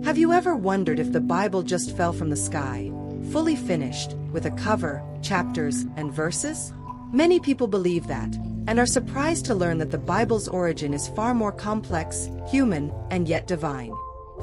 Have you ever wondered if the Bible just fell from the sky, fully finished, with a cover, chapters, and verses? Many people believe that, and are surprised to learn that the Bible's origin is far more complex, human, and yet divine.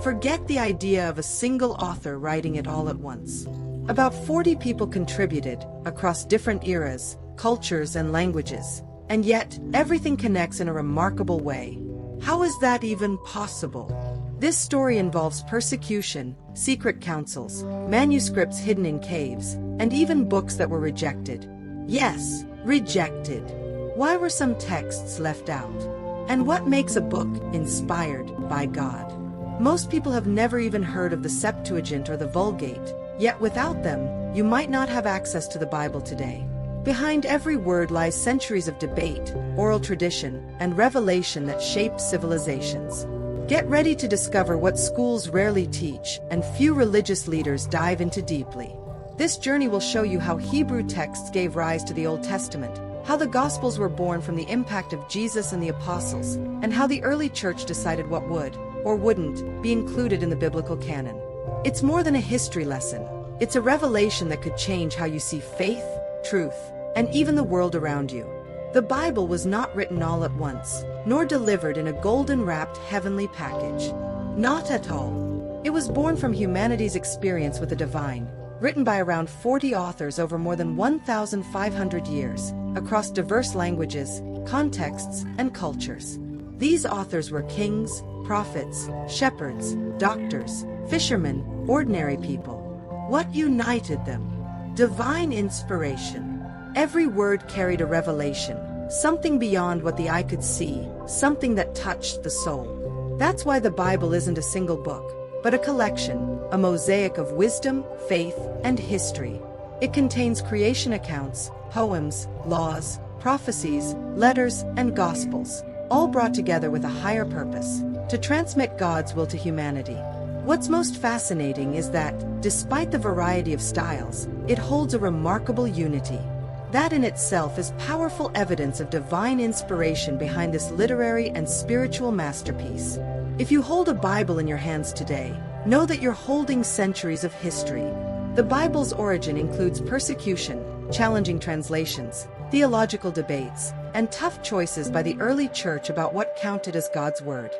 Forget the idea of a single author writing it all at once. About 40 people contributed, across different eras, cultures, and languages, and yet everything connects in a remarkable way. How is that even possible? This story involves persecution, secret councils, manuscripts hidden in caves, and even books that were rejected. Yes, rejected. Why were some texts left out? And what makes a book inspired by God? Most people have never even heard of the Septuagint or the Vulgate, yet without them, you might not have access to the Bible today. Behind every word lies centuries of debate, oral tradition, and revelation that shaped civilizations. Get ready to discover what schools rarely teach and few religious leaders dive into deeply. This journey will show you how Hebrew texts gave rise to the Old Testament, how the Gospels were born from the impact of Jesus and the Apostles, and how the early church decided what would, or wouldn't, be included in the biblical canon. It's more than a history lesson. It's a revelation that could change how you see faith, truth, and even the world around you. The Bible was not written all at once, nor delivered in a golden-wrapped heavenly package. Not at all. It was born from humanity's experience with the divine, written by around 40 authors over more than 1,500 years, across diverse languages, contexts, and cultures. These authors were kings, prophets, shepherds, doctors, fishermen, ordinary people. What united them? Divine inspiration. Every word carried a revelation, something beyond what the eye could see, something that touched the soul. That's why the Bible isn't a single book, but a collection, a mosaic of wisdom, faith, and history. It contains creation accounts, poems, laws, prophecies, letters, and gospels, all brought together with a higher purpose, to transmit God's will to humanity. What's most fascinating is that, despite the variety of styles, it holds a remarkable unity. That in itself is powerful evidence of divine inspiration behind this literary and spiritual masterpiece. If you hold a Bible in your hands today, know that you're holding centuries of history. The Bible's origin includes persecution, challenging translations, theological debates, and tough choices by the early church about what counted as God's word.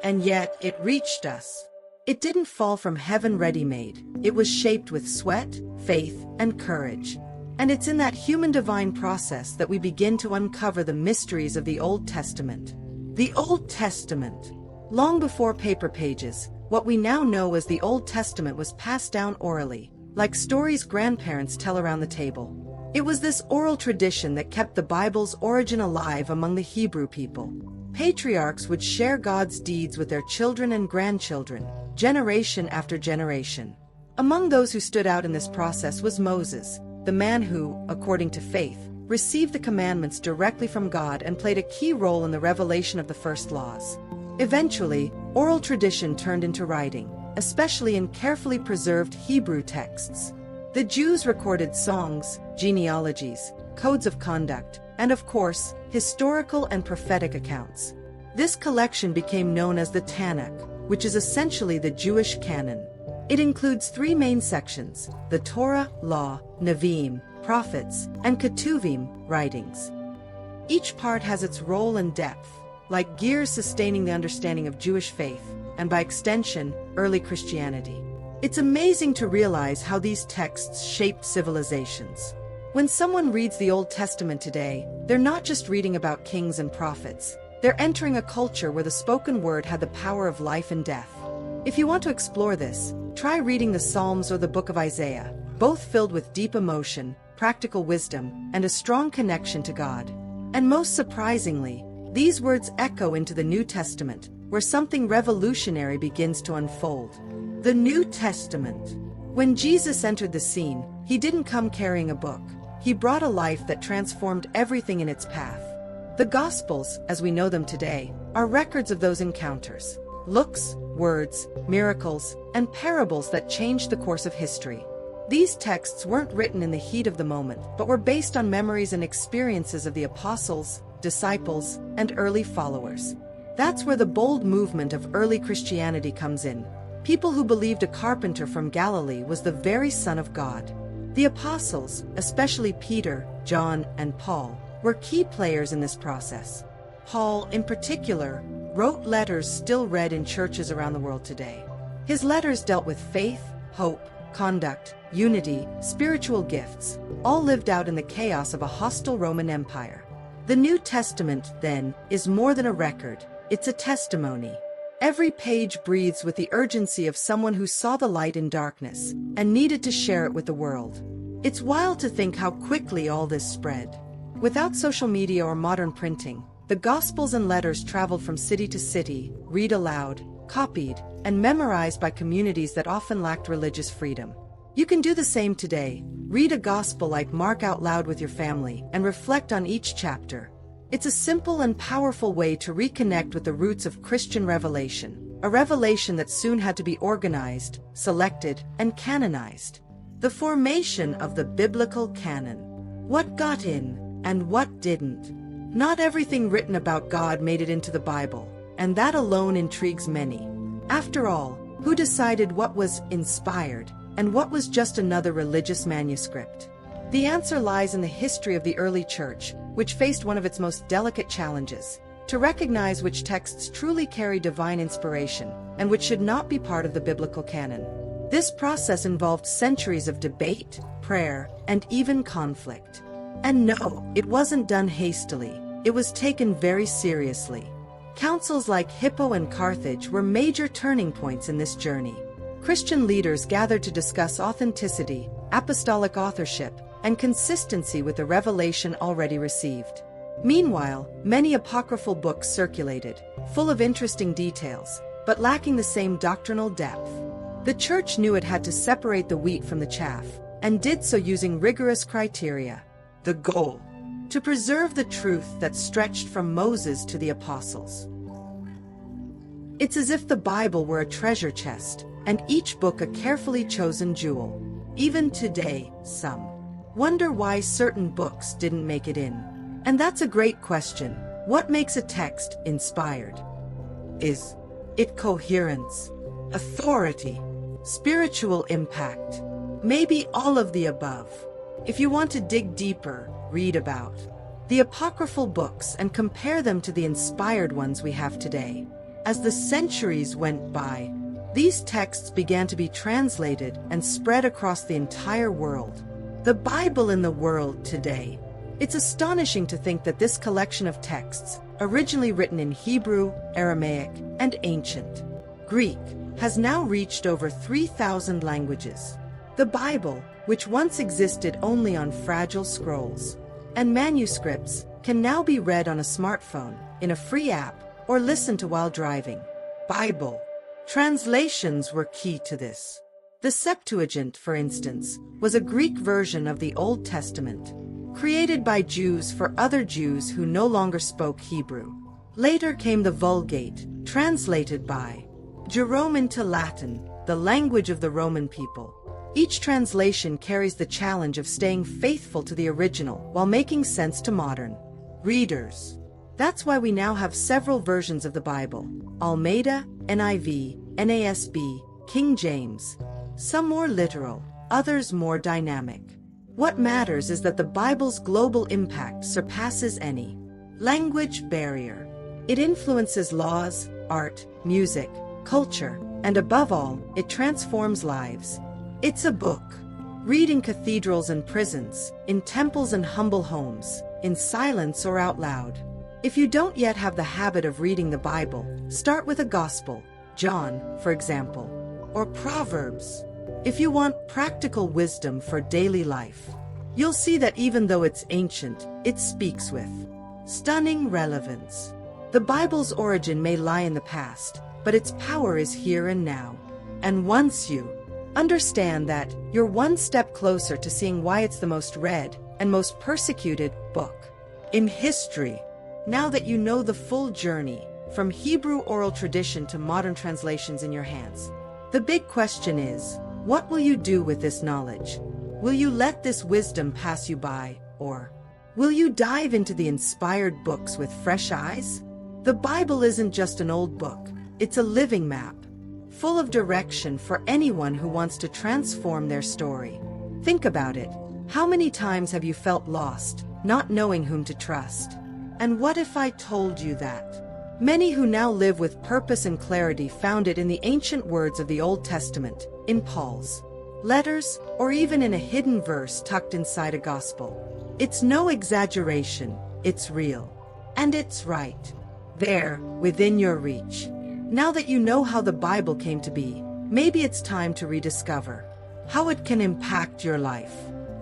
And yet, it reached us. It didn't fall from heaven ready-made. It was shaped with sweat, faith, and courage. And it's in that human-divine process that we begin to uncover the mysteries of the Old Testament. The Old Testament. Long before paper pages, what we now know as the Old Testament was passed down orally, like stories grandparents tell around the table. It was this oral tradition that kept the Bible's origin alive among the Hebrew people. Patriarchs would share God's deeds with their children and grandchildren, generation after generation. Among those who stood out in this process was Moses, the man who, according to faith, received the commandments directly from God and played a key role in the revelation of the first laws. Eventually, oral tradition turned into writing, especially in carefully preserved Hebrew texts. The Jews recorded songs, genealogies, codes of conduct, and of course, historical and prophetic accounts. This collection became known as the Tanakh, which is essentially the Jewish canon. It includes three main sections: the Torah, Law, Nevi'im, prophets, and Ketuvim, writings. Each part has its role and depth, like gears sustaining the understanding of Jewish faith, and by extension, early Christianity. It's amazing to realize how these texts shaped civilizations. When someone reads the Old Testament today, they're not just reading about kings and prophets. They're entering a culture where the spoken word had the power of life and death. If you want to explore this, try reading the Psalms or the Book of Isaiah, both filled with deep emotion, practical wisdom, and a strong connection to God. And most surprisingly, these words echo into the New Testament, where something revolutionary begins to unfold. The New Testament. When Jesus entered the scene, he didn't come carrying a book. He brought a life that transformed everything in its path. The Gospels, as we know them today, are records of those encounters. Looks, words, miracles, and parables that changed the course of history. These texts weren't written in the heat of the moment, but were based on memories and experiences of the apostles, disciples, and early followers. That's where the bold movement of early Christianity comes in. people who believed a carpenter from Galilee was the very Son of God. The apostles, especially Peter, John, and Paul, were key players in this process. Paul, in particular, wrote letters still read in churches around the world today. His letters dealt with faith, hope, conduct, unity, spiritual gifts, all lived out in the chaos of a hostile Roman Empire. The New Testament, then, is more than a record, it's a testimony. Every page breathes with the urgency of someone who saw the light in darkness and needed to share it with the world. It's wild to think how quickly all this spread. Without social media or modern printing, the Gospels and letters traveled from city to city, read aloud, copied, and memorized by communities that often lacked religious freedom. You can do the same today. Read a Gospel like Mark out loud with your family and reflect on each chapter. It's a simple and powerful way to reconnect with the roots of Christian revelation, a revelation that soon had to be organized, selected, and canonized. The formation of the biblical canon. What got in, and what didn't. Not everything written about God made it into the Bible, and that alone intrigues many. After all, who decided what was inspired, and what was just another religious manuscript? The answer lies in the history of the early church, which faced one of its most delicate challenges: to recognize which texts truly carry divine inspiration, and which should not be part of the biblical canon. This process involved centuries of debate, prayer, and even conflict. And no, it wasn't done hastily. It was taken very seriously. Councils like Hippo and Carthage were major turning points in this journey. Christian leaders gathered to discuss authenticity, apostolic authorship, and consistency with the revelation already received. Meanwhile, many apocryphal books circulated, full of interesting details, but lacking the same doctrinal depth. The church knew it had to separate the wheat from the chaff, and did so using rigorous criteria. The goal: to preserve the truth that stretched from Moses to the apostles. It's as if the Bible were a treasure chest, and each book a carefully chosen jewel. Even today, some wonder why certain books didn't make it in. And that's a great question. What makes a text inspired? Is it coherence, authority, spiritual impact? Maybe all of the above. If you want to dig deeper, read about the apocryphal books and compare them to the inspired ones we have today. As the centuries went by, these texts began to be translated and spread across the entire world. The Bible in the world today. It's astonishing to think that this collection of texts, originally written in Hebrew, Aramaic, and ancient Greek, has now reached over 3,000 languages. The Bible, which once existed only on fragile scrolls and manuscripts, can now be read on a smartphone, in a free app, or listened to while driving. Bible translations were key to this. The Septuagint, for instance, was a Greek version of the Old Testament, created by Jews for other Jews who no longer spoke Hebrew. Later came the Vulgate, translated by Jerome into Latin, the language of the Roman people. Each translation carries the challenge of staying faithful to the original while making sense to modern readers. That's why we now have several versions of the Bible: Almeida, NIV, NASB, King James. Some more literal, others more dynamic. What matters is that the Bible's global impact surpasses any language barrier. It influences laws, art, music, culture, and above all, it transforms lives. It's a book. Read in cathedrals and prisons, in temples and humble homes, in silence or out loud. If you don't yet have the habit of reading the Bible, start with a Gospel, John, for example, or Proverbs. If you want practical wisdom for daily life, you'll see that even though it's ancient, it speaks with stunning relevance. The Bible's origin may lie in the past, but its power is here and now. And once you understand that, you're one step closer to seeing why it's the most read and most persecuted book in history. Now that you know the full journey, from Hebrew oral tradition to modern translations in your hands, the big question is, what will you do with this knowledge? Will you let this wisdom pass you by, or will you dive into the inspired books with fresh eyes? The Bible isn't just an old book, it's a living map, full of direction for anyone who wants to transform their story. Think about it. How many times have you felt lost, not knowing whom to trust? And what if I told you that many who now live with purpose and clarity found it in the ancient words of the Old Testament, in Paul's letters, or even in a hidden verse tucked inside a gospel? It's no exaggeration, it's real. And it's right there, within your reach. Now that you know how the Bible came to be, maybe it's time to rediscover how it can impact your life.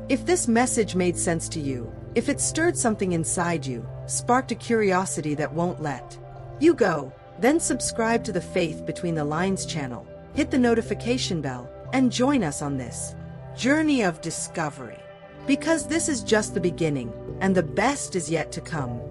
If this message made sense to you, if it stirred something inside you, sparked a curiosity that won't let you go, then subscribe to the Faith Between the Lines channel, hit the notification bell, and join us on this journey of discovery. Because this is just the beginning, and the best is yet to come.